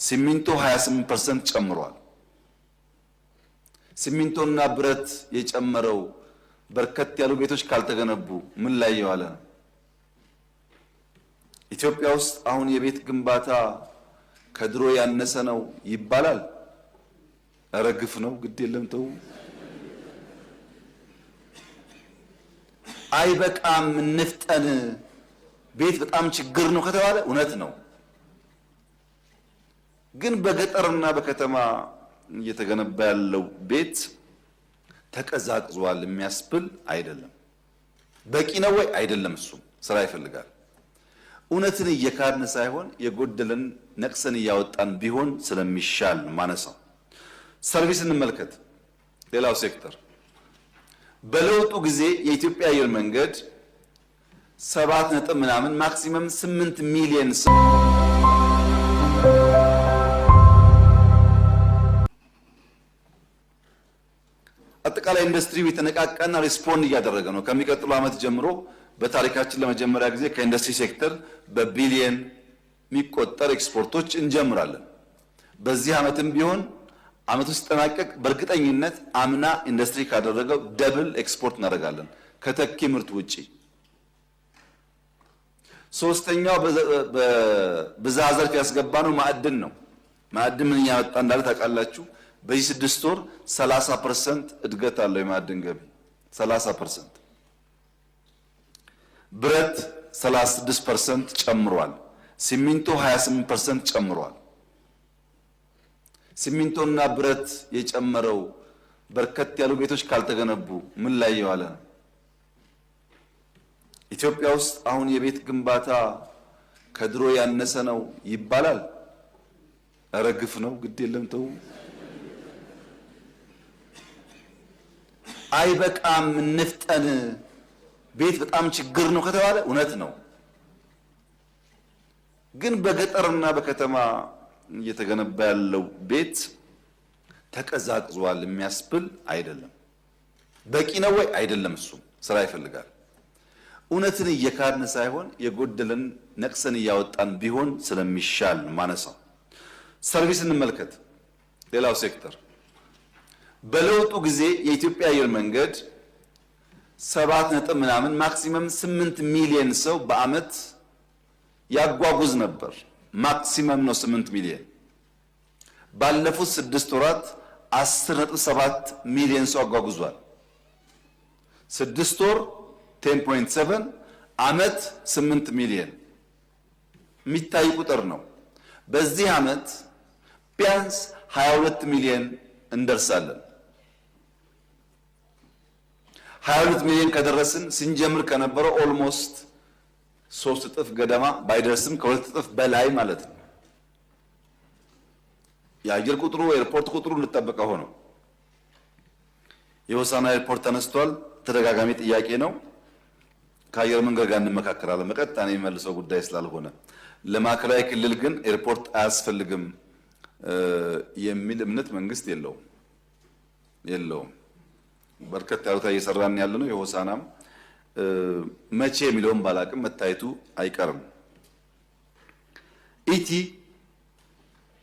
ሲሚንቶ 28% ጨምሯል። ሲሚንቶና ብረት የጨመረው በርከት ያሉ ቤቶች ካልተገነቡ ምን ላይ የዋለ ነው? ኢትዮጵያ ውስጥ አሁን የቤት ግንባታ ከድሮ ያነሰ ነው ይባላል። ኧረ ግፍ ነው፣ ግድ የለም ተው። አይበቃም እንፍጠን፣ ቤት በጣም ችግር ነው ከተባለ እውነት ነው። ግን በገጠርና በከተማ እየተገነባ ያለው ቤት ተቀዛቅዟል የሚያስብል አይደለም። በቂ ነው ወይ? አይደለም። እሱም ስራ ይፈልጋል። እውነትን እየካድን ሳይሆን የጎደለን ነቅሰን እያወጣን ቢሆን ስለሚሻል ማነሳው። ሰርቪስ እንመልከት። ሌላው ሴክተር በለውጡ ጊዜ የኢትዮጵያ አየር መንገድ 7 ነጥብ ምናምን ማክሲመም 8 ሚሊዮን ሰው አጠቃላይ ኢንዱስትሪው የተነቃቃና ሪስፖንድ እያደረገ ነው። ከሚቀጥሉ ዓመት ጀምሮ በታሪካችን ለመጀመሪያ ጊዜ ከኢንዱስትሪ ሴክተር በቢሊየን የሚቆጠር ኤክስፖርቶች እንጀምራለን። በዚህ ዓመትም ቢሆን ዓመቱ ሲጠናቀቅ በእርግጠኝነት አምና ኢንዱስትሪ ካደረገው ደብል ኤክስፖርት እናደርጋለን ከተኪ ምርት ውጪ። ሶስተኛው በብዝሃ ዘርፍ ያስገባነው ማዕድን ነው። ማዕድን ምን እያመጣ እንዳለ ታውቃላችሁ? በዚህ 6 ወር 30% እድገት አለው የማዕድን ገቢ 30%። ብረት 36% ጨምሯል። ሲሚንቶ 28% ጨምሯል። ሲሚንቶና ብረት የጨመረው በርከት ያሉ ቤቶች ካልተገነቡ ምን ላይ የዋለ ነው? ኢትዮጵያ ውስጥ አሁን የቤት ግንባታ ከድሮ ያነሰ ነው ይባላል። ኧረ ግፍ ነው፣ ግድ የለም ተው። አይበቃም እንፍጠን፣ ቤት በጣም ችግር ነው ከተባለ እውነት ነው። ግን በገጠርና በከተማ እየተገነባ ያለው ቤት ተቀዛቅዟል የሚያስብል አይደለም። በቂ ነው ወይ? አይደለም። እሱም ስራ ይፈልጋል። እውነትን እየካድን ሳይሆን የጎደለን ነቅሰን እያወጣን ቢሆን ስለሚሻል ማነሳው። ሰርቪስ እንመልከት። ሌላው ሴክተር በለውጡ ጊዜ የኢትዮጵያ አየር መንገድ 7 ነጥብ ምናምን ማክሲመም 8 ሚሊዮን ሰው በአመት ያጓጉዝ ነበር። ማክሲመም ነው 8 ሚሊዮን። ባለፉት 6 ወራት 10.7 ሚሊዮን ሰው አጓጉዟል። 6 ወር 10.7 አመት 8 ሚሊዮን የሚታይ ቁጥር ነው። በዚህ አመት ቢያንስ 22 ሚሊዮን እንደርሳለን። 22 ሚሊዮን ከደረስን ስንጀምር ከነበረው ኦልሞስት 3 እጥፍ ገደማ ባይደርስም ከ2 እጥፍ በላይ ማለት ነው። የአየር ቁጥሩ ኤርፖርት ቁጥሩ እንደተጠበቀ ሆኖ የሆሳና ኤርፖርት ተነስቷል። ተደጋጋሚ ጥያቄ ነው። ከአየር መንገድ ጋር እንመካከራለን። በቀጥታ ነው የሚመልሰው ጉዳይ ስላልሆነ ለማዕከላዊ ክልል ግን ኤርፖርት አያስፈልግም የሚል እምነት መንግስት የለውም። በርከት ያሉት እየሰራን ያለ ነው። የሆሳናም መቼ የሚለውን ባላቅም መታየቱ አይቀርም። ኢቲ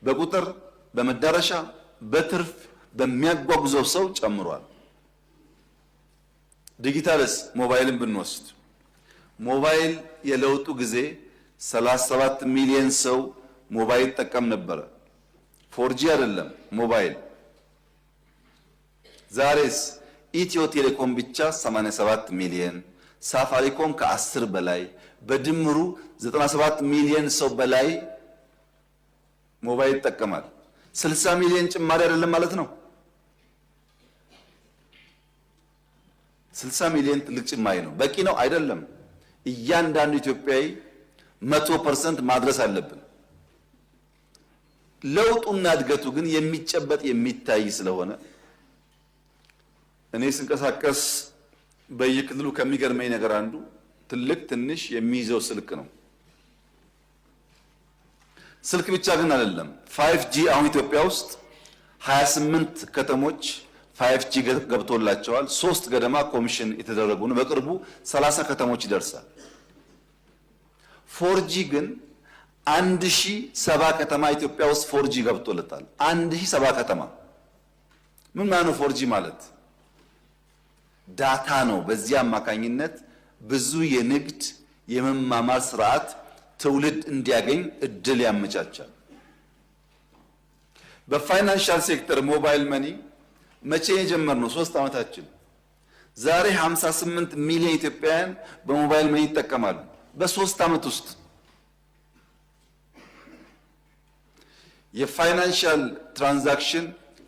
በቁጥር በመዳረሻ በትርፍ በሚያጓጉዘው ሰው ጨምሯል። ዲጂታልስ ሞባይልን ብንወስድ ሞባይል የለውጡ ጊዜ 37 ሚሊዮን ሰው ሞባይል ጠቀም ነበረ። 4G አይደለም ሞባይል። ዛሬስ ኢትዮ ቴሌኮም ብቻ 87 ሚሊዮን፣ ሳፋሪኮም ከ10 በላይ በድምሩ 97 ሚሊዮን ሰው በላይ ሞባይል ይጠቀማል። 60 ሚሊዮን ጭማሪ አይደለም ማለት ነው። 60 ሚሊዮን ትልቅ ጭማሪ ነው። በቂ ነው አይደለም። እያንዳንዱ ኢትዮጵያዊ 100% ማድረስ አለብን። ለውጡና እድገቱ ግን የሚጨበጥ የሚታይ ስለሆነ እኔ ስንቀሳቀስ በየክልሉ ከሚገርመኝ ነገር አንዱ ትልቅ ትንሽ የሚይዘው ስልክ ነው። ስልክ ብቻ ግን አይደለም። 5G አሁን ኢትዮጵያ ውስጥ 28 ከተሞች 5G ገብቶላቸዋል። 3 ገደማ ኮሚሽን የተደረጉ ነው። በቅርቡ 30 ከተሞች ይደርሳል። 4G ግን 1070 ከተማ ኢትዮጵያ ውስጥ 4G ገብቶለታል። 1070 ከተማ ምን ማለት ነው? 4G ማለት ዳታ ነው። በዚህ አማካኝነት ብዙ የንግድ የመማማር ስርዓት ትውልድ እንዲያገኝ እድል ያመቻቻል። በፋይናንሻል ሴክተር ሞባይል መኒ መቼ የጀመርነው? 3 ዓመታችን። ዛሬ 58 ሚሊዮን ኢትዮጵያውያን በሞባይል መኒ ይጠቀማሉ። በ3 ዓመት ውስጥ የፋይናንሻል ትራንዛክሽን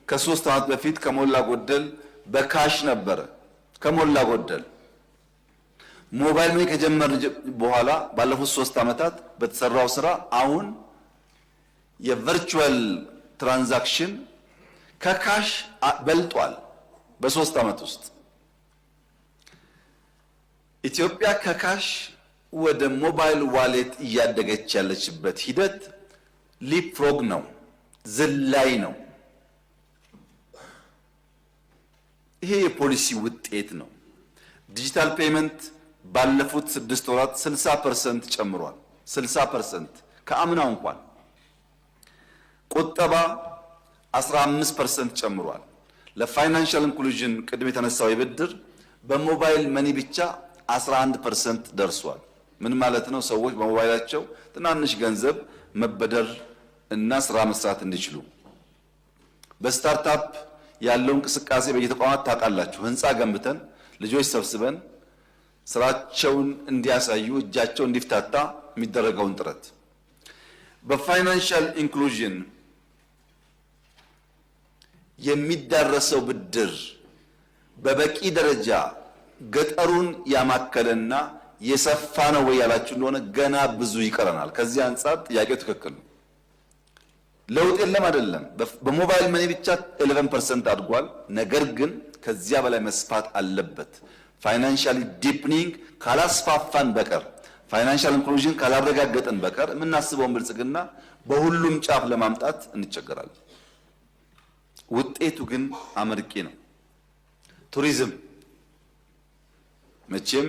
ከ3 ዓመት በፊት ከሞላ ጎደል በካሽ ነበረ። ከሞላ ጎደል ሞባይል መኒ ከጀመርን በኋላ ባለፉት 3 ዓመታት በተሰራው ስራ አሁን የቨርቹዋል ትራንዛክሽን ከካሽ በልጧል። በ3 ዓመት ውስጥ ኢትዮጵያ ከካሽ ወደ ሞባይል ዋሌት እያደገች ያለችበት ሂደት ሊፕፍሮግ ነው፣ ዝላይ ነው። ይሄ የፖሊሲ ውጤት ነው። ዲጂታል ፔመንት ባለፉት 6 ወራት 60% ጨምሯል። 60% ከአምናው እንኳን ቁጠባ 15% ጨምሯል። ለፋይናንሻል ኢንክሉዥን ቅድም የተነሳው የብድር በሞባይል መኒ ብቻ 11% ደርሷል። ምን ማለት ነው? ሰዎች በሞባይላቸው ትናንሽ ገንዘብ መበደር እና ስራ መስራት እንዲችሉ። በስታርታፕ ያለው እንቅስቃሴ በየተቋማት ታውቃላችሁ። ህንፃ ገንብተን ልጆች ሰብስበን ስራቸውን እንዲያሳዩ እጃቸው እንዲፍታታ የሚደረገውን ጥረት በፋይናንሻል ኢንክሉዥን የሚዳረሰው ብድር በበቂ ደረጃ ገጠሩን ያማከለና የሰፋ ነው ወይ ያላችሁ እንደሆነ ገና ብዙ ይቀረናል። ከዚህ አንጻር ጥያቄው ትክክል ነው። ለውጥ የለም አይደለም። በሞባይል መኒ ብቻ 11% አድጓል። ነገር ግን ከዚያ በላይ መስፋት አለበት። ፋይናንሻሊ ዲፕኒንግ ካላስፋፋን በቀር ፋይናንሻል ኢንክሉዥን ካላረጋገጠን በቀር የምናስበውን ብልጽግና በሁሉም ጫፍ ለማምጣት እንቸገራለን። ውጤቱ ግን አመርቂ ነው። ቱሪዝም መቼም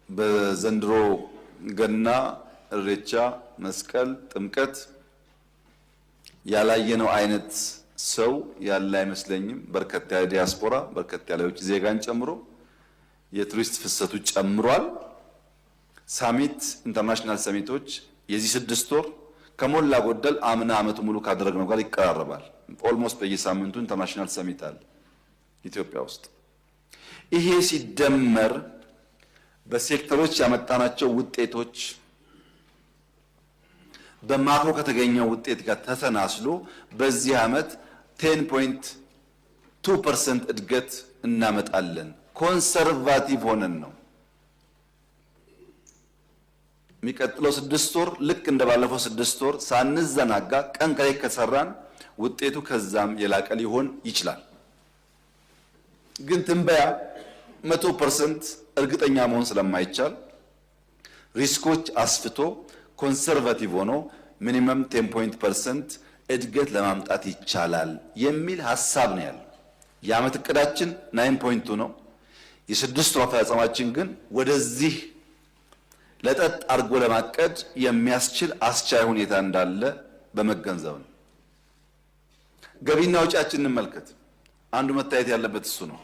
በዘንድሮ ገና፣ እሬቻ፣ መስቀል፣ ጥምቀት ያላየነው አይነት ሰው ያለ አይመስለኝም። በርከት ያለ ዲያስፖራ፣ በርከት ያለ የውጭ ዜጋን ጨምሮ የቱሪስት ፍሰቱ ጨምሯል። ሳሚት ኢንተርናሽናል ሰሚቶች የዚህ 6 ወር ከሞላ ጎደል አምና ዓመቱ ሙሉ ካደረግነው ጋር ይቀራረባል። ኦልሞስት በየሳምንቱ ኢንተርናሽናል ሰሚት አለ ኢትዮጵያ ውስጥ። ይሄ ሲደመር በሴክተሮች ያመጣናቸው ውጤቶች በማክሮ ከተገኘው ውጤት ጋር ተሰናስሎ በዚህ ዓመት 10.2% እድገት እናመጣለን። ኮንሰርቫቲቭ ሆነን ነው። የሚቀጥለው 6 ወር ልክ እንደባለፈው 6 ወር ሳንዘናጋ ቀን ከሌት ከሰራን ውጤቱ ከዛም የላቀ ሊሆን ይችላል። ግን ትንበያ 100% እርግጠኛ መሆን ስለማይቻል ሪስኮች አስፍቶ ኮንሰርቫቲቭ ሆኖ ሚኒመም 10% እድገት ለማምጣት ይቻላል የሚል ሐሳብ ነው ያለው። የዓመት እቅዳችን 9.2 ነው። የ6 ወር አፈጻጸማችን ግን ወደዚህ ለጠጥ አድርጎ ለማቀድ የሚያስችል አስቻይ ሁኔታ እንዳለ በመገንዘብ ነው። ገቢና ወጪያችንን እንመልከት። አንዱ መታየት ያለበት እሱ ነው።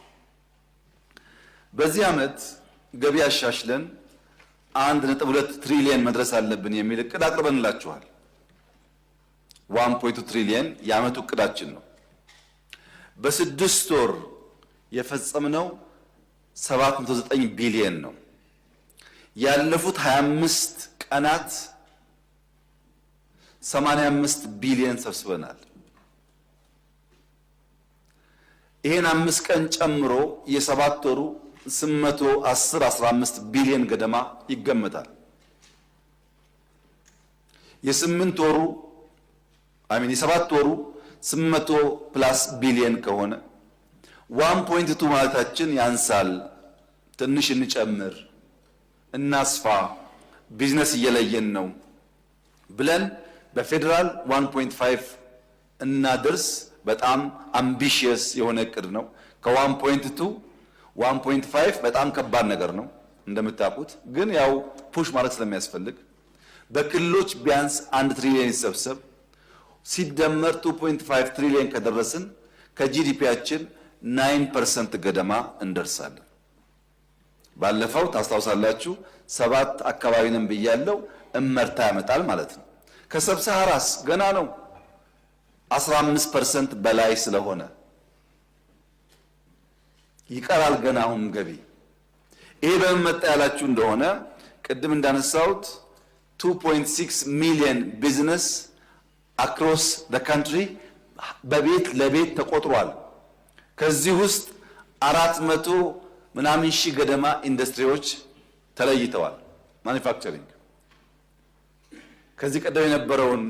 በዚህ ዓመት ገቢ አሻሽለን 1.2 ትሪሊየን መድረስ አለብን የሚል እቅድ አቅርበንላችኋል። 1.2 ትሪሊየን የዓመቱ እቅዳችን ነው። በ6 ወር የፈጸምነው 709 ቢሊየን ነው። ያለፉት 25 ቀናት 85 ቢሊየን ሰብስበናል። ይሄን 5 ቀን ጨምሮ የ7 ወሩ 810-15 ቢሊየን ገደማ ይገመታል። የ8 ወሩ የ7 ወሩ 800 ፕላስ ቢሊየን ከሆነ 1.2 ማለታችን ያንሳል። ትንሽ እንጨምር፣ እናስፋ፣ ቢዝነስ እየለየን ነው ብለን በፌደራል 1.5 እናድርስ። በጣም አምቢሺየስ የሆነ እቅድ ነው። ከ1.2 1.5 በጣም ከባድ ነገር ነው እንደምታውቁት። ግን ያው ፑሽ ማለት ስለሚያስፈልግ በክልሎች ቢያንስ 1 ትሪሊዮን ይሰብሰብ ሲደመር 2.5 ትሪሊዮን ከደረስን ከጂዲፒያችን 9% ገደማ እንደርሳለን። ባለፈው ታስታውሳላችሁ 7 አካባቢ ነን ብያለሁ። እመርታ ያመጣል ማለት ነው። ከሰብሳሃራስ ገና ነው 15% በላይ ስለሆነ ይቀራል ገና አሁን ገቢ። ይሄ በምን መጣ ያላችሁ እንደሆነ ቅድም እንዳነሳሁት 2.6 ሚሊዮን ቢዝነስ አክሮስ ዘ ካንትሪ በቤት ለቤት ተቆጥሯል። ከዚህ ውስጥ 400 ምናምን ሺህ ገደማ ኢንዱስትሪዎች ተለይተዋል። ማኒፋክቸሪንግ ከዚህ ቀደም የነበረውን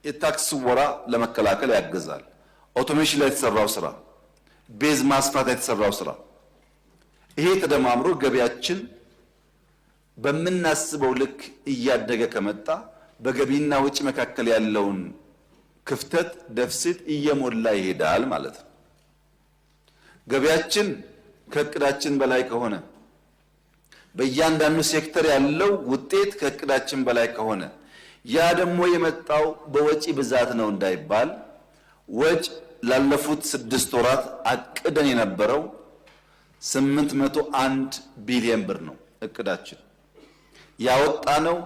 የታክስ ወራ ለመከላከል ያግዛል። ኦቶሜሽን ላይ የተሰራው ስራ፣ ቤዝ ማስፋት ላይ የተሰራው ስራ፣ ይሄ ተደማምሮ ገቢያችን በምናስበው ልክ እያደገ ከመጣ በገቢና ወጪ መካከል ያለውን ክፍተት ደፍሲት እየሞላ ይሄዳል ማለት ነው። ገቢያችን ከእቅዳችን በላይ ከሆነ በእያንዳንዱ ሴክተር ያለው ውጤት ከእቅዳችን በላይ ከሆነ ያ ደግሞ የመጣው በወጪ ብዛት ነው እንዳይባል ወጪ ላለፉት 6 ወራት አቅደን የነበረው 801 ቢሊዮን ብር ነው እቅዳችን። ያወጣነው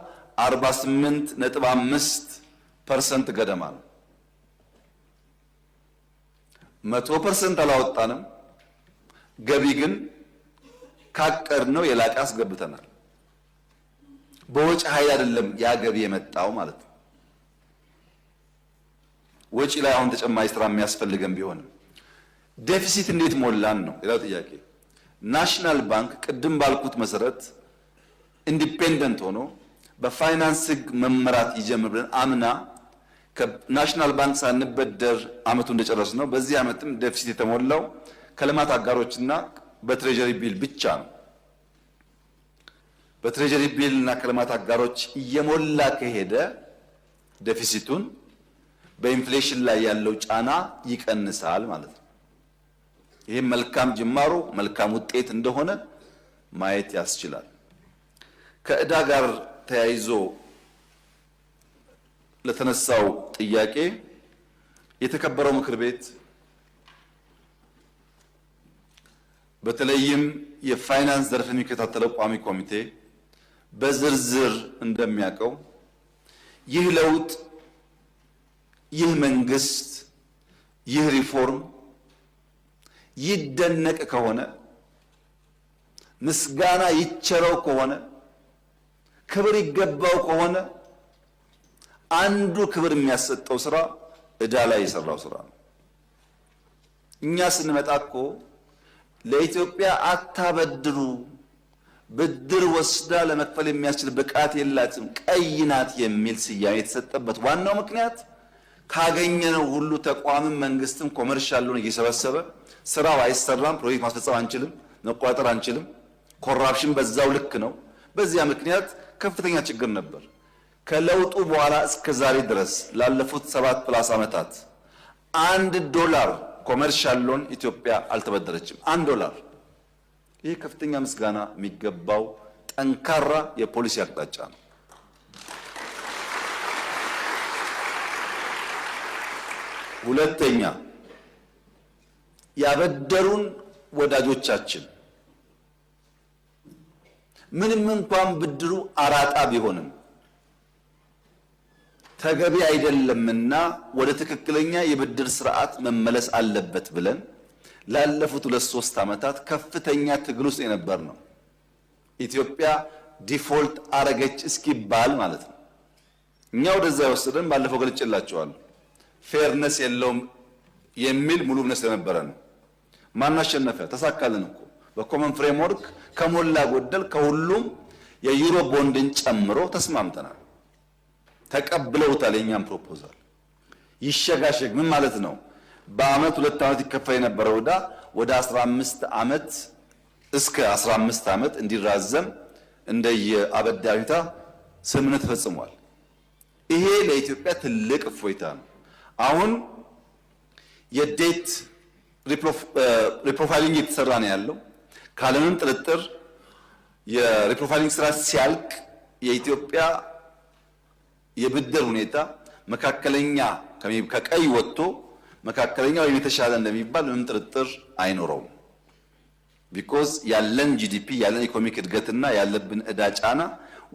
48.5% ገደማ ነው። 100% አላወጣንም። ገቢ ግን ካቀድነው የላቀ አስገብተናል። በወጪ ኃይል አይደለም ያ ገቢ የመጣው ማለት ነው። ወጪ ላይ አሁን ተጨማሪ ስራ የሚያስፈልገን ቢሆንም ዴፊሲት እንዴት ሞላን ነው ሌላው ጥያቄ። ናሽናል ባንክ ቅድም ባልኩት መሰረት ኢንዲፔንደንት ሆኖ በፋይናንስ ሕግ መመራት ይጀምር ብለን አምና ከናሽናል ባንክ ሳንበደር አመቱ እንደጨረስ ነው። በዚህ አመትም ዴፊሲት የተሞላው ከልማት አጋሮችና በትሬጀሪ ቢል ብቻ ነው። በትሬጀሪ ቢል እና ከልማት አጋሮች እየሞላ ከሄደ ዴፊሲቱን በኢንፍሌሽን ላይ ያለው ጫና ይቀንሳል ማለት ነው። ይህም መልካም ጅማሮ መልካም ውጤት እንደሆነ ማየት ያስችላል። ከዕዳ ጋር ተያይዞ ለተነሳው ጥያቄ የተከበረው ምክር ቤት በተለይም የፋይናንስ ዘርፍ የሚከታተለው ቋሚ ኮሚቴ በዝርዝር እንደሚያውቀው ይህ ለውጥ፣ ይህ መንግስት፣ ይህ ሪፎርም ይደነቅ ከሆነ ምስጋና ይቸረው ከሆነ ክብር ይገባው ከሆነ አንዱ ክብር የሚያሰጠው ስራ ዕዳ ላይ የሰራው ስራ ነው። እኛ ስንመጣ እኮ ለኢትዮጵያ አታበድሩ፣ ብድር ወስዳ ለመክፈል የሚያስችል ብቃት የላትም፣ ቀይ ናት የሚል ስያሜ የተሰጠበት ዋናው ምክንያት ካገኘነው ሁሉ ተቋምም መንግስትም ኮመርሻሉን እየሰበሰበ ስራው አይሰራም፣ ፕሮጀክት ማስፈጸም አንችልም፣ መቆጣጠር አንችልም፣ ኮራፕሽን በዛው ልክ ነው። በዚያ ምክንያት ከፍተኛ ችግር ነበር። ከለውጡ በኋላ እስከ ዛሬ ድረስ ላለፉት 7+ ዓመታት $1 ኮመርሻል ሎን ኢትዮጵያ አልተበደረችም። $1። ይህ ከፍተኛ ምስጋና የሚገባው ጠንካራ የፖሊሲ አቅጣጫ ነው። ሁለተኛ ያበደሩን ወዳጆቻችን ምንም እንኳን ብድሩ አራጣ ቢሆንም ተገቢ አይደለምና ወደ ትክክለኛ የብድር ስርዓት መመለስ አለበት ብለን ላለፉት 2-3 ዓመታት ከፍተኛ ትግል ውስጥ የነበር ነው። ኢትዮጵያ ዲፎልት አረገች እስኪባል ማለት ነው። እኛ ወደዛ የወሰደን ባለፈው ገልጬላችኋለሁ። ፌርነስ የለውም የሚል ሙሉ እምነት ስለነበረ ነው። ማን አሸነፈ? ተሳካልን እኮ በኮመን ፍሬምወርክ ከሞላ ጎደል ከሁሉም የዩሮ ቦንድን ጨምሮ ተስማምተናል። ተቀብለውታል። የኛም ፕሮፖዛል ይሸጋሸግ ምን ማለት ነው? በአመት 2 ዓመት ይከፈል የነበረው ዕዳ ወደ 15 ዓመት እስከ 15 ዓመት እንዲራዘም እንደየአበዳሪታ ስምምነት ተፈጽሟል። ይሄ ለኢትዮጵያ ትልቅ እፎይታ ነው። አሁን የዴት ሪፕሮፋይሊንግ የተሰራ ነው ያለው። ካለምንም ጥርጥር የሪፕሮፋይሊንግ ስራ ሲያልቅ የኢትዮጵያ የብድር ሁኔታ መካከለኛ ከቀይ ወጥቶ መካከለኛ ወይም የተሻለ እንደሚባል ምንም ጥርጥር አይኖረውም። ቢኮዝ ያለን ጂዲፒ ያለን ኢኮኖሚክ እድገትና ያለብን ዕዳ ጫና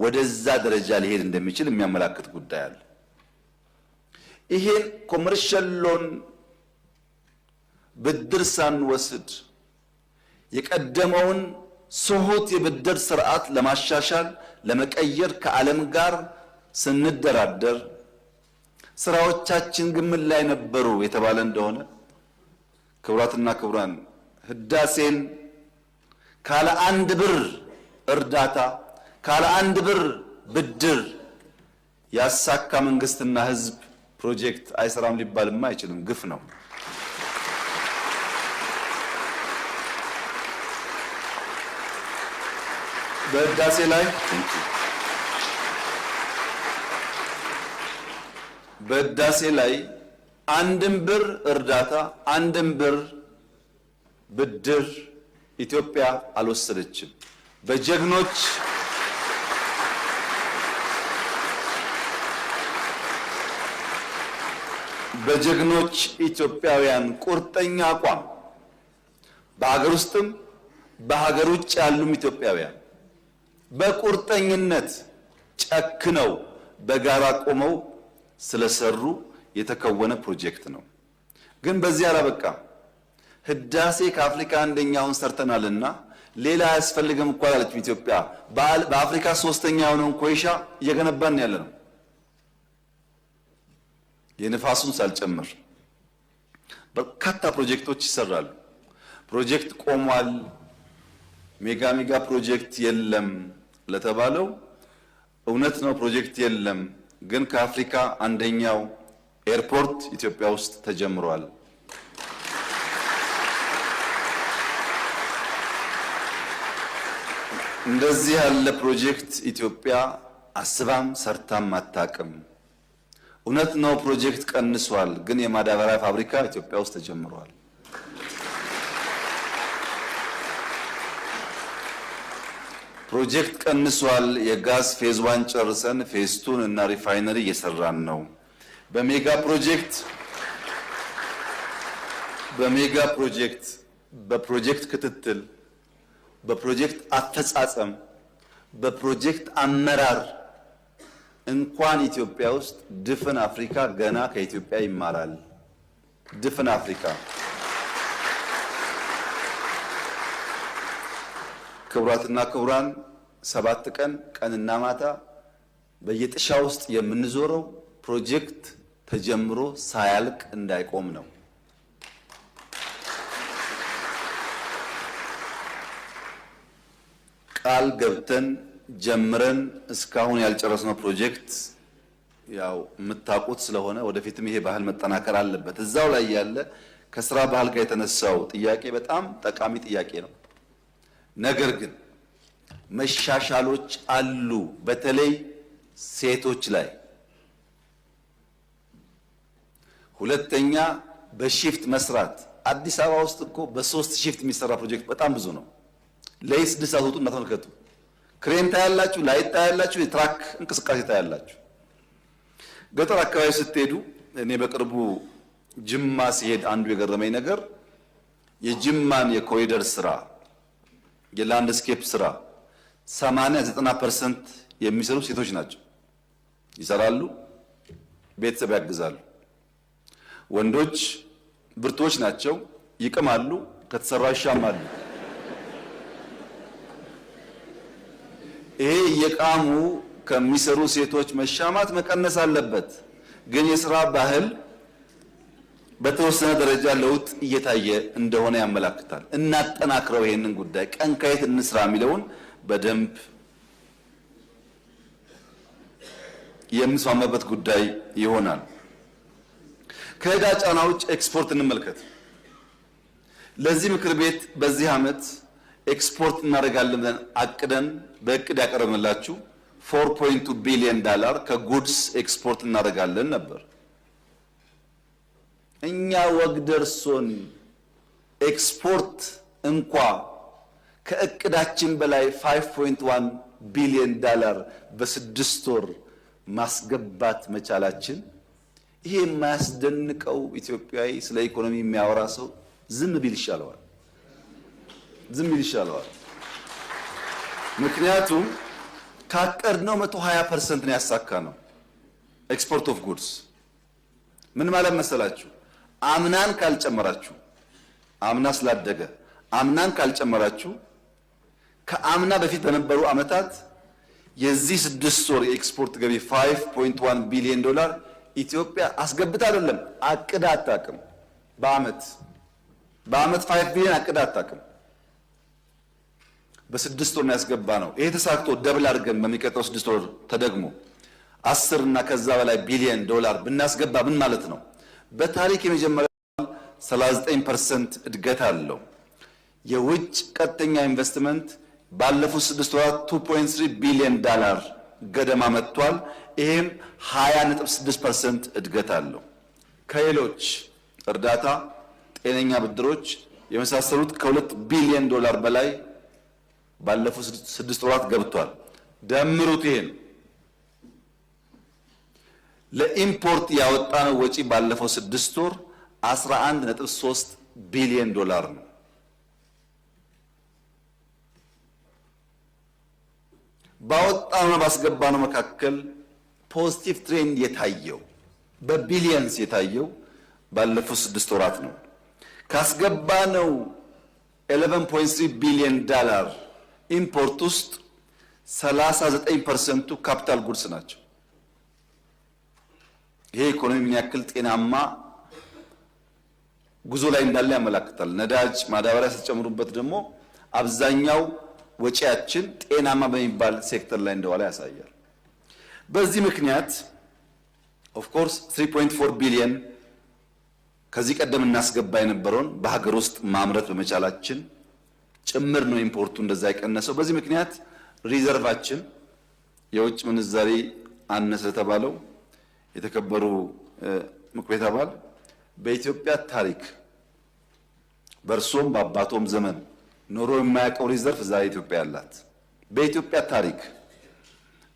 ወደዛ ደረጃ ሊሄድ እንደሚችል የሚያመላክት ጉዳይ አለ። ይሄን ኮመርሻል ሎን ብድር ሳንወስድ የቀደመውን ስሁት የብድር ስርዓት ለማሻሻል ለመቀየር ከዓለም ጋር ስንደራደር ስራዎቻችን ግን ምን ላይ ነበሩ የተባለ እንደሆነ ክቡራትና ክቡራን ህዳሴን ካለ 1 ብር እርዳታ ካለ 1 ብር ብድር ያሳካ መንግስትና ህዝብ ፕሮጀክት አይሰራም ሊባልማ አይችልም። ግፍ ነው። በህዳሴ ላይ 1 ብር እርዳታ 1 ብር ብድር ኢትዮጵያ አልወሰደችም። በጀግኖች ኢትዮጵያውያን ቁርጠኛ አቋም በሀገር ውስጥም በሀገር ውጭ ያሉም ኢትዮጵያውያን በቁርጠኝነት ጨክነው በጋራ ቆመው ስለሰሩ የተከወነ ፕሮጀክት ነው። ግን በዚህ አላበቃም። ህዳሴ ከአፍሪካ አንደኛውን ሰርተናልና ሌላ አያስፈልግም እኮ አላለችም ኢትዮጵያ። በአፍሪካ 3ኛ የሆነውን ኮይሻ እየገነባን ያለ ነው። የንፋሱን ሳልጨምር በርካታ ፕሮጀክቶች ይሰራሉ። ፕሮጀክት ቆሟል፣ ሜጋ ፕሮጀክት የለም ለተባለው እውነት ነው፣ ፕሮጀክት የለም። ግን ከአፍሪካ አንደኛው ኤርፖርት ኢትዮጵያ ውስጥ ተጀምሯል። እንደዚህ ያለ ፕሮጀክት ኢትዮጵያ አስባም ሰርታም አታውቅም። እውነት ነው ፕሮጀክት ቀንሷል፣ ግን የማዳበሪያ ፋብሪካ ኢትዮጵያ ውስጥ ተጀምሯል። ፕሮጀክት ቀንሷል። የጋዝ ፌዝ 1 ጨርሰን ፌዝ 2 እና ሪፋይነሪ እየሰራን ነው። በሜጋ ፕሮጀክት በፕሮጀክት ክትትል በፕሮጀክት አፈጻጸም በፕሮጀክት አመራር እንኳን ኢትዮጵያ ውስጥ ድፍን አፍሪካ ገና ከኢትዮጵያ ይማራል። ድፍን አፍሪካ። ክቡራትና ክቡራን 7 ቀን ቀንና ማታ በየጥሻ ውስጥ የምንዞረው ፕሮጀክት ተጀምሮ ሳያልቅ እንዳይቆም ነው። ቃል ገብተን ጀምረን እስካሁን ያልጨረስነው ፕሮጀክት ያው የምታውቁት ስለሆነ ወደፊትም ይሄ ባህል መጠናከር አለበት። እዛው ላይ ያለ ከስራ ባህል ጋር የተነሳው ጥያቄ በጣም ጠቃሚ ጥያቄ ነው። ነገር ግን መሻሻሎች አሉ። በተለይ ሴቶች ላይ። ሁለተኛ በሺፍት መስራት። አዲስ አበባ ውስጥ እኮ በ3 ሺፍት የሚሰራ ፕሮጀክት በጣም ብዙ ነው። ለይ6 ሰዓት ወጡ እና ተመልከቱ። ክሬን ታያላችሁ፣ ላይት ታያላችሁ፣ የትራክ እንቅስቃሴ ታያላችሁ። ገጠር አካባቢ ስትሄዱ እኔ በቅርቡ ጅማ ሲሄድ አንዱ የገረመኝ ነገር የጅማን የኮሪደር ስራ የላንድስኬፕ ስራ 80-90% የሚሰሩ ሴቶች ናቸው። ይሰራሉ፣ ቤተሰብ ያግዛሉ። ወንዶች ብርቶች ናቸው፣ ይቅማሉ፣ ከተሰራ ይሻማሉ። ይሄ የቃሙ ከሚሰሩ ሴቶች መሻማት መቀነስ አለበት። ግን የሥራ ባህል በተወሰነ ደረጃ ለውጥ እየታየ እንደሆነ ያመላክታል። እናጠናክረው። ይሄንን ጉዳይ ቀን ከየት እንስራ የሚለውን በደንብ የምንስማማበት ጉዳይ ይሆናል። ከዕዳ ጫና ውጭ ኤክስፖርት እንመልከት። ለዚህ ምክር ቤት በዚህ ዓመት ኤክስፖርት እናደርጋለን ብለን አቅደን በእቅድ ያቀረብንላችሁ $4.2 ቢሊዮን ከጉድስ ኤክስፖርት እናደርጋለን ነበር። እኛ ወግ ደርሶን ኤክስፖርት እንኳ ከእቅዳችን በላይ $5.1 ቢሊዮን በ6 ወር ማስገባት መቻላችን ይሄ የማያስደንቀው ኢትዮጵያዊ ስለ ኢኮኖሚ የሚያወራ ሰው ዝም ቢል ይሻለዋል። ምክንያቱም ካቀድነው 120% ነው ያሳካነው። ኤክስፖርት ኦፍ ጉድስ ምን ማለት መሰላችሁ? አምናን ካልጨመራችሁ፣ አምና ስላደገ አምናን ካልጨመራችሁ ከአምና በፊት በነበሩ ዓመታት የዚህ 6 ወር የኤክስፖርት ገቢ 5.1 ቢሊዮን ዶላር ኢትዮጵያ አስገብታ አይደለም አቅዳ አታውቅም። በአመት 5 ቢሊዮን አቅዳ አታውቅም። በ6 ወር ነው ያስገባ ነው። ይሄ ተሳክቶ ደብል አድርገን በሚቀጥለው 6 ወር ተደግሞ 10 እና ከዛ በላይ ቢሊዮን ዶላር ብናስገባ ምን ማለት ነው? በታሪክ የመጀመሪያው 39% እድገት አለው። የውጭ ቀጥተኛ ኢንቨስትመንት ባለፉት 6 ወራት 2.3 ቢሊዮን ዶላር ገደማ መጥቷል። ይሄም 20.6% እድገት አለው። ከሌሎች እርዳታ፣ ጤነኛ ብድሮች የመሳሰሉት ከ2 ቢሊዮን ዶላር በላይ ባለፉት 6 ወራት ገብቷል። ደምሩት። ይሄን ለኢምፖርት ያወጣነው ወጪ ባለፈው 6 ወር 11.3 ቢሊዮን ዶላር ነው። ባወጣነው ባስገባነው መካከል ፖዚቲቭ ትሬንድ የታየው በቢሊየንስ የታየው ባለፉት 6 ወራት ነው። ካስገባነው 11.3 ቢሊዮን ዶላር ኢምፖርት ውስጥ 39% ካፒታል ጉድስ ናቸው። ይሄ ኢኮኖሚ ምን ያክል ጤናማ ጉዞ ላይ እንዳለ ያመለክታል። ነዳጅ፣ ማዳበሪያ ስትጨምሩበት ደግሞ አብዛኛው ወጪያችን ጤናማ በሚባል ሴክተር ላይ እንደዋለ ያሳያል። በዚህ ምክንያት ኦፍ ኮርስ 3.4 ቢሊዮን ከዚህ ቀደም እናስገባ የነበረውን በሀገር ውስጥ ማምረት በመቻላችን ጭምር ነው ኢምፖርቱ እንደዛ የቀነሰው። በዚህ ምክንያት ሪዘርቫችን የውጭ ምንዛሪ አነሰ ተባለው የተከበሩ ምክር ቤት አባል በኢትዮጵያ ታሪክ በእርሶም በአባቶም ዘመን ኖሮ የማያውቀው ሪዘርቭ ዛሬ ኢትዮጵያ ያላት በኢትዮጵያ ታሪክ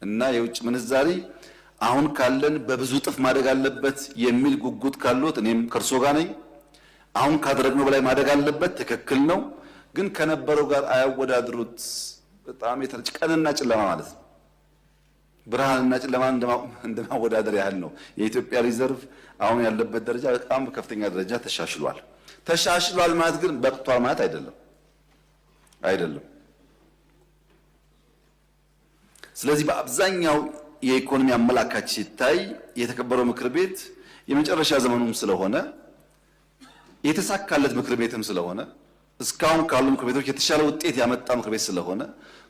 እና የውጭ ምንዛሪ አሁን ካለን በብዙ ጥፍ ማደግ አለበት የሚል ጉጉት ካሉት እኔም ከርሶ ጋር ነኝ። አሁን ካደረግነው በላይ ማደግ አለበት፣ ትክክል ነው። ግን ከነበረው ጋር አያወዳድሩት። በጣም የተረጨ ቀንና ጨለማ ማለት ነው። ብርሃንና ጨለማ እንደማወዳደር ያህል ነው። የኢትዮጵያ ሪዘርቭ አሁን ያለበት ደረጃ በጣም በከፍተኛ ደረጃ ተሻሽሏል። ተሻሽሏል ማለት ግን በቅቷል ማለት አይደለም። ስለዚህ በአብዛኛው የኢኮኖሚ አመላካች ሲታይ የተከበረው ምክር ቤት የመጨረሻ ዘመኑም ስለሆነ የተሳካለት ምክር ቤትም ስለሆነ እስካሁን ካሉ ምክር ቤቶች የተሻለ ውጤት ያመጣ ምክር ቤት ስለሆነ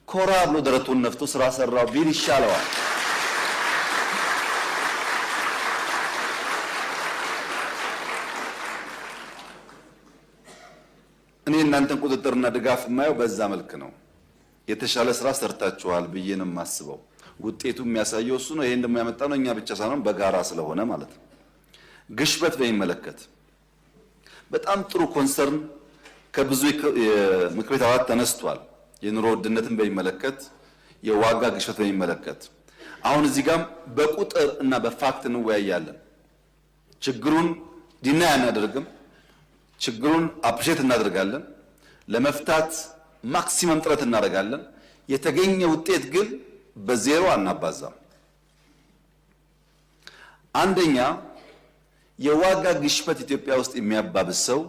ኮራ ብሎ ደረቱን ነፍቶ ስራ ሰራው ቢል ይሻለዋል። እኔ እናንተን ቁጥጥርና ድጋፍ የማየው በዛ መልክ ነው። የተሻለ ስራ ሰርታችኋል ብዬ ነው የማስበው። ውጤቱ የሚያሳየው እሱ ነው። ይሄን ደግሞ ያመጣው ነው እኛ ብቻ ሳይሆን በጋራ ስለሆነ ማለት ነው። ግሽበት በሚመለከት በጣም ጥሩ ኮንሰርን ከብዙ የምክር ቤት አባላት ተነስቷል። የኑሮ ውድነትን በሚመለከት፣ የዋጋ ግሽበት በሚመለከት አሁን እዚህ ጋር በቁጥር እና በፋክት እንወያያለን። ችግሩን ዲና አናደርግም። ችግሩን አፕሪሼት እናደርጋለን። ለመፍታት ማክሲመም ጥረት እናደርጋለን። የተገኘ ውጤት ግን በዜሮ አናባዛም። አንደኛ የዋጋ ግሽበት ኢትዮጵያ ውስጥ የሚያባብሰው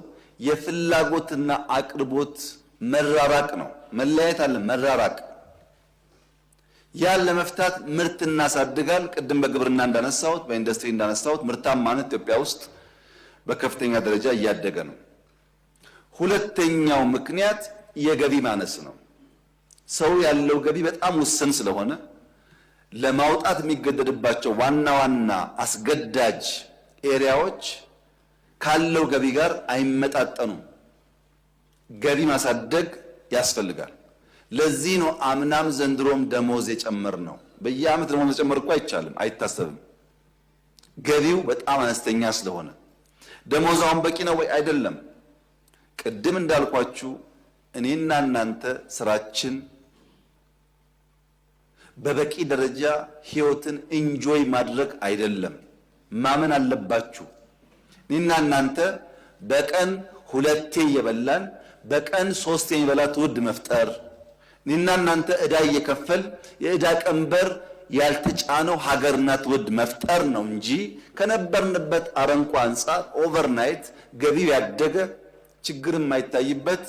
የፍላጎትና አቅርቦት መራራቅ ነው። መለያየት አለ፣ መራራቅ። ያን ለመፍታት ምርት እናሳድጋል። ቅድም በግብርና እንዳነሳሁት፣ በኢንዱስትሪ እንዳነሳሁት ምርታማነት ኢትዮጵያ ውስጥ በከፍተኛ ደረጃ እያደገ ነው። ሁለተኛው ምክንያት የገቢ ማነስ ነው። ሰው ያለው ገቢ በጣም ውስን ስለሆነ ለማውጣት የሚገደድባቸው ዋና ዋና አስገዳጅ ኤሪያዎች ካለው ገቢ ጋር አይመጣጠኑም። ገቢ ማሳደግ ያስፈልጋል። ለዚህ ነው አምናም ዘንድሮም ደሞዝ የጨመር ነው። በየዓመት ደሞዝ መጨመር እኮ አይቻልም፣ አይታሰብም። ገቢው በጣም አነስተኛ ስለሆነ ደሞዛውን በቂ ነው ወይ? አይደለም። ቅድም እንዳልኳችሁ እኔና እናንተ ስራችን በበቂ ደረጃ ህይወትን ኢንጆይ ማድረግ አይደለም። ማመን አለባችሁ። እኔና እናንተ በቀን 2 እየበላን በቀን 3 የሚበላ ትውልድ መፍጠር፣ እኔና እናንተ ዕዳ እየከፈል የዕዳ ቀንበር ያልተጫነው ሀገርና ትውልድ መፍጠር ነው እንጂ ከነበርንበት አረንቋ አንጻር ኦቨርናይት ገቢው ያደገ ችግር የማይታይበት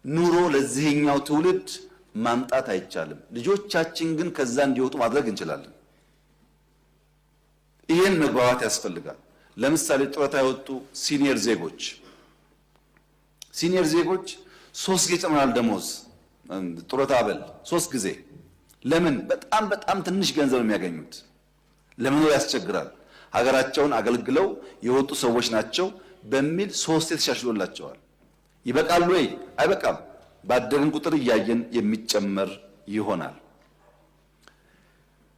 ኑሮ ለዚህኛው ትውልድ ማምጣት አይቻልም። ልጆቻችን ግን ከዛ እንዲወጡ ማድረግ እንችላለን። ይህን መግባባት ያስፈልጋል። ለምሳሌ ጡረታ የወጡ ሲኒየር ዜጎች 3 ጊዜ ጨምራል ደሞዝ ጡረታ አበል 3 ጊዜ። ለምን? በጣም ትንሽ ገንዘብ የሚያገኙት ለመኖር ያስቸግራል። ሀገራቸውን አገልግለው የወጡ ሰዎች ናቸው በሚል 3 ተሻሽሎላቸዋል። ይበቃል ወይ? አይበቃም። ባደግን ቁጥር እያየን የሚጨመር ይሆናል።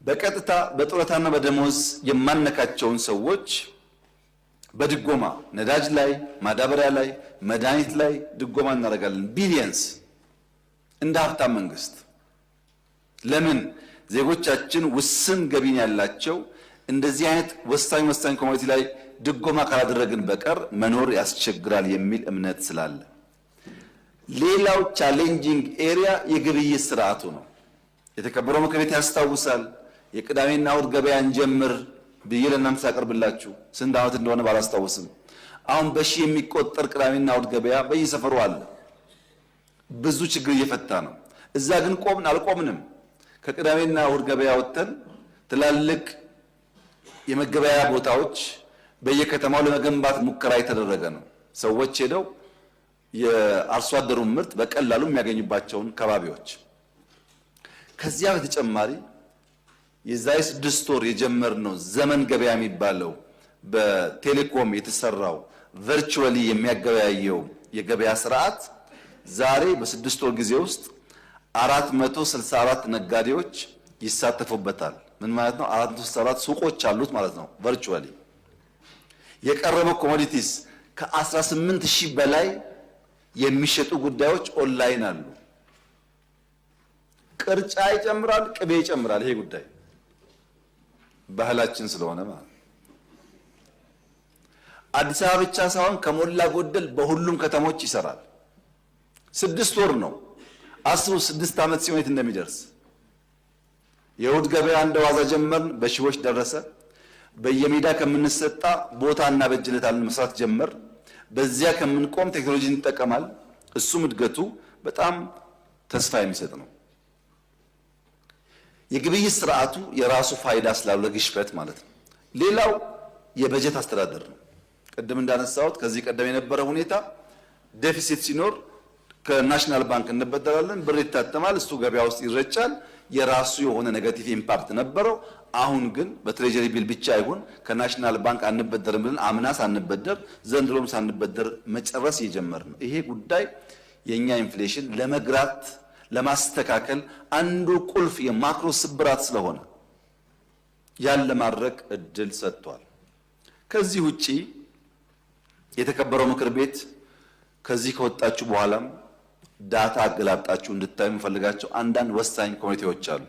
በቀጥታ በጡረታና በደሞዝ የማነካቸውን ሰዎች በድጎማ ነዳጅ ላይ፣ ማዳበሪያ ላይ፣ መድኃኒት ላይ ድጎማ እናደርጋለን። ቢሊየንስ እንደ ሀብታም መንግስት። ለምን? ዜጎቻችን ውስን ገቢን ያላቸው እንደዚህ አይነት ወሳኝ ኮሚኒቲ ላይ ድጎማ ካላደረግን በቀር መኖር ያስቸግራል የሚል እምነት ስላለ። ሌላው ቻሌንጂንግ ኤሪያ የግብይት ስርዓቱ ነው። የተከበረው ምክር ቤት ያስታውሳል። የቅዳሜና እሁድ ገበያ እንጀምር ብዬ ለእናንተ ሳቀርብላችሁ ስንት ዓመት እንደሆነ ባላስታውስም አሁን በሺህ የሚቆጠር ቅዳሜና እሁድ ገበያ በየሰፈሩ አለ። ብዙ ችግር እየፈታ ነው። እዛ ግን አልቆምንም። ከቅዳሜና እሁድ ገበያ ወጥተን ትላልቅ የመገበያያ ቦታዎች በየከተማው ለመገንባት ሙከራ የተደረገ ነው። ሰዎች ሄደው የአርሶ አደሩን ምርት በቀላሉ የሚያገኙባቸውን ከባቢዎች። ከዚያ በተጨማሪ የዛሬ 6 ወር የጀመርነው ዘመን ገበያ የሚባለው በቴሌኮም የተሰራው ቨርቹዋሊ የሚያገበያየው የገበያ ስርዓት ዛሬ በ6 ወር ጊዜ ውስጥ 464 ነጋዴዎች ይሳተፉበታል። ምን ማለት ነው? 464 ሱቆች አሉት ማለት ነው። ቨርቹዋሊ የቀረበው ኮሞዲቲስ ከ18000 በላይ የሚሸጡ ጉዳዮች ኦንላይን አሉ። ቅርጫ ይጨምራል፣ ቅቤ ይጨምራል። ይሄ ጉዳይ ባህላችን ስለሆነ ማለት አዲስ አበባ ብቻ ሳይሆን ከሞላ ጎደል በሁሉም ከተሞች ይሰራል። 6 ወር ነው። 6 ዓመት ሲሆን የት እንደሚደርስ። የእሁድ ገበያ እንደዋዛ ጀመርን፣ በሺዎች ደረሰ። በየሜዳ ከምንሰጣ ቦታ እና በጅለታልን መስራት ጀመር። በዚያ ከምንቆም ቴክኖሎጂ እንጠቀማል። እሱም እድገቱ በጣም ተስፋ የሚሰጥ ነው። የግብይት ስርዓቱ የራሱ ፋይዳ ስላለው ለግሽበት ማለት ነው። ሌላው የበጀት አስተዳደር ነው። ቅድም እንዳነሳሁት ከዚህ ቀደም የነበረ ሁኔታ ዴፊሲት ሲኖር ከናሽናል ባንክ እንበደራለን፣ ብር ይታተማል፣ እሱ ገበያ ውስጥ ይረጫል። የራሱ የሆነ ኔጋቲቭ ኢምፓክት ነበረው። አሁን ግን በትሬጀሪ ቢል ብቻ አይሁን ከናሽናል ባንክ አንበደርም ብለን አምና ሳንበደር ዘንድሮም ሳንበደር መጨረስ እየጀመርን ነው። ይሄ ጉዳይ የኛ ኢንፍሌሽን ለመግራት ለማስተካከል አንዱ ቁልፍ የማክሮ ስብራት ስለሆነ ያን ለማድረግ እድል ሰጥቷል። ከዚህ ውጪ የተከበረው ምክር ቤት ከዚህ ከወጣችሁ በኋላም ዳታ አገላብጣችሁ እንድታዩ የምፈልጋቸው አንዳንድ ወሳኝ ኮሚቴዎች አሉ።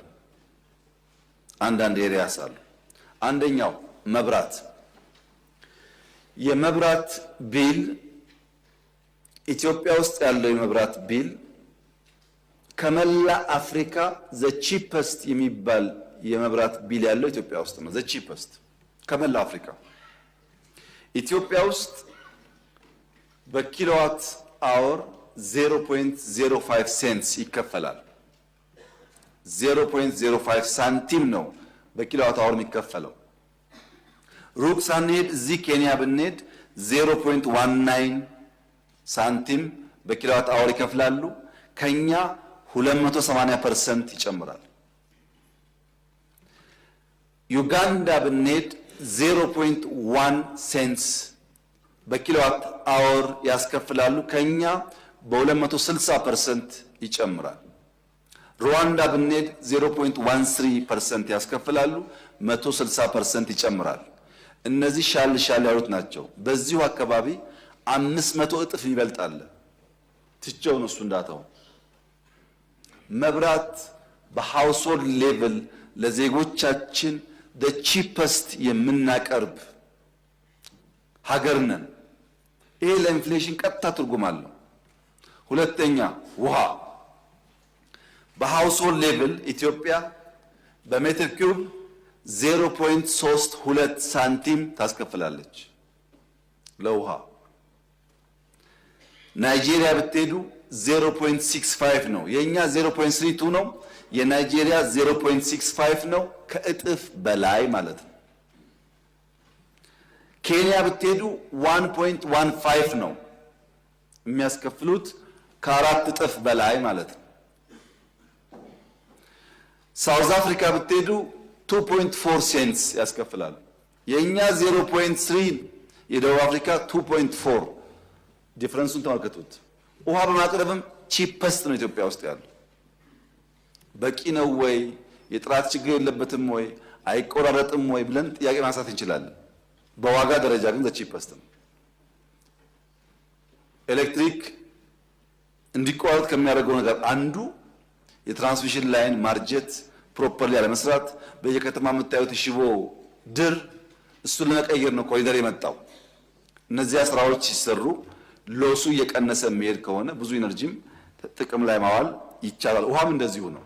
አንዳንድ ኤሪያስ አሉ። አንደኛው መብራት። የመብራት ቢል ኢትዮጵያ ውስጥ ያለው የመብራት ቢል ከመላ አፍሪካ ዘ ቺፐስት የሚባል የመብራት ቢል ያለው ኢትዮጵያ ውስጥ ነው። ዘ ቺፐስት ከመላ አፍሪካ። ኢትዮጵያ ውስጥ በኪሎዋት አወር 0.05 ሴንትስ ይከፈላል። 0.05 ሳንቲም ነው በኪሎዋት አወር የሚከፈለው። ሩቅ ሳንሄድ እዚህ ኬንያ ብንሄድ 0.19 ሳንቲም በኪሎዋት አወር ይከፍላሉ። ከኛ 280% ይጨምራል። ዩጋንዳ ብንሄድ 0.1 ሴንትስ በኪሎዋት አወር ያስከፍላሉ። ከኛ በ260% ይጨምራል። ሩዋንዳ ብንሄድ 0.13% ያስከፍላሉ፣ 160% ይጨምራል። እነዚህ ሻል ያሉት ናቸው። በዚሁ አካባቢ 500 እጥፍ ይበልጣል። ትቼው ነው እሱ እንዳታው። መብራት በሃውስሆልድ ሌቭል ለዜጎቻችን ቺፐስት የምናቀርብ ሀገር ነን። ይሄ ለኢንፍሌሽን ቀጥታ ትርጉም አለው። ሁለተኛ ውሃ በሃውስሆልድ ሌቭል ኢትዮጵያ በሜትር ኪዩብ 0.32 ሳንቲም ታስከፍላለች ለውሃ። ናይጄሪያ ብትሄዱ 0.65 ነው። የኛ 0.32 ነው። የናይጄሪያ 0.65 ነው። ከእጥፍ በላይ ማለት ነው። ኬንያ ብትሄዱ 1.15 ነው የሚያስከፍሉት፣ ከአራት እጥፍ በላይ ማለት ነው። ሳውዝ አፍሪካ ብትሄዱ 2.4 ሴንትስ ያስከፍላሉ። የኛ 0.3፣ የደቡብ አፍሪካ 2.4። ዲፈረንሱን ተመልከቱት። ውሃ በማቅረብም ቺፐስት ነው ኢትዮጵያ ውስጥ ያለው። በቂ ነው ወይ? የጥራት ችግር የለበትም ወይ? አይቆራረጥም ወይ ብለን ጥያቄ ማንሳት እንችላለን። በዋጋ ደረጃ ግን ቺፐስት ነው። ኤሌክትሪክ እንዲቆራረጥ ከሚያደርገው ነገር አንዱ የትራንስሚሽን ላይን ማርጀት ፕሮፐርሊ ያለመስራት፣ በየከተማ የምታዩት ሽቦ ድር፣ እሱን ለመቀየር ነው ኮሪደር የመጣው። እነዚያ ስራዎች ሲሰሩ ሎሱ እየቀነሰ የሚሄድ ከሆነ ብዙ ኢነርጂም ጥቅም ላይ ማዋል ይቻላል። ውሃም እንደዚሁ ነው።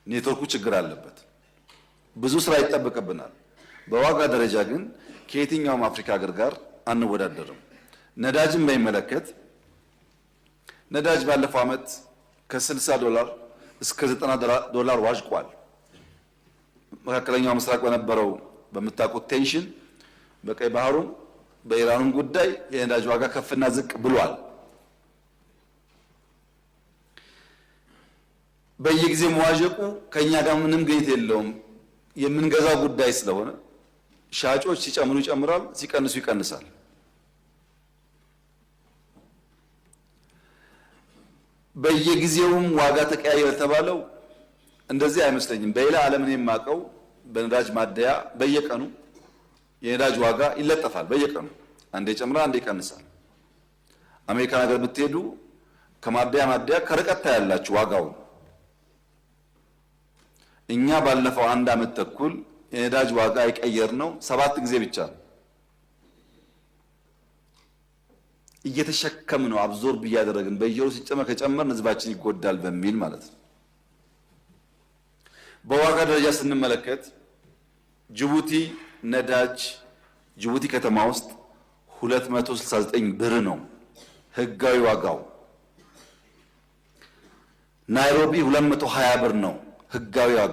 ኔትወርኩ ችግር አለበት። ብዙ ስራ ይጠበቅብናል። በዋጋ ደረጃ ግን ከየትኛውም አፍሪካ ሀገር ጋር አንወዳደርም። ነዳጅን በሚመለከት ነዳጅ ባለፈው ዓመት ከ$60 እስከ $90 ዋዥቋል። መካከለኛው ምስራቅ በነበረው በምታውቁት ቴንሽን፣ በቀይ ባህሩም በኢራኑም ጉዳይ የነዳጅ ዋጋ ከፍና ዝቅ ብሏል። በየጊዜው መዋዠቁ ከኛ ጋር ምንም ግንኙነት የለውም። የምንገዛው ጉዳይ ስለሆነ ሻጮች ሲጨምሩ ይጨምራል፣ ሲቀንሱ ይቀንሳል። በየጊዜውም ዋጋ ተቀያየረ ተባለው እንደዚህ አይመስለኝም። በሌላ ዓለም እኔ የማውቀው በነዳጅ ማደያ በየቀኑ የነዳጅ ዋጋ ይለጠፋል። በየቀኑ አንዴ ይጨምራል፣ አንዴ ይቀንሳል። አሜሪካን ሀገር ብትሄዱ ከማደያ ማደያ ከርቀት ታያላችሁ ዋጋውን። እኛ ባለፈው 1 ዓመት ተኩል የነዳጅ ዋጋ የቀየርነው 7 ጊዜ ብቻ ነው። እየተሸከም ነው፣ አብዞርብ እያደረግን በየወሩ ሲጨመር ከጨመርን ህዝባችን ይጎዳል በሚል ማለት ነው። በዋጋ ደረጃ ስንመለከት ጅቡቲ ነዳጅ ጅቡቲ ከተማ ውስጥ 269 ብር ነው ህጋዊ ዋጋው። ናይሮቢ 220 ብር ነው ህጋዊ ዋጋው።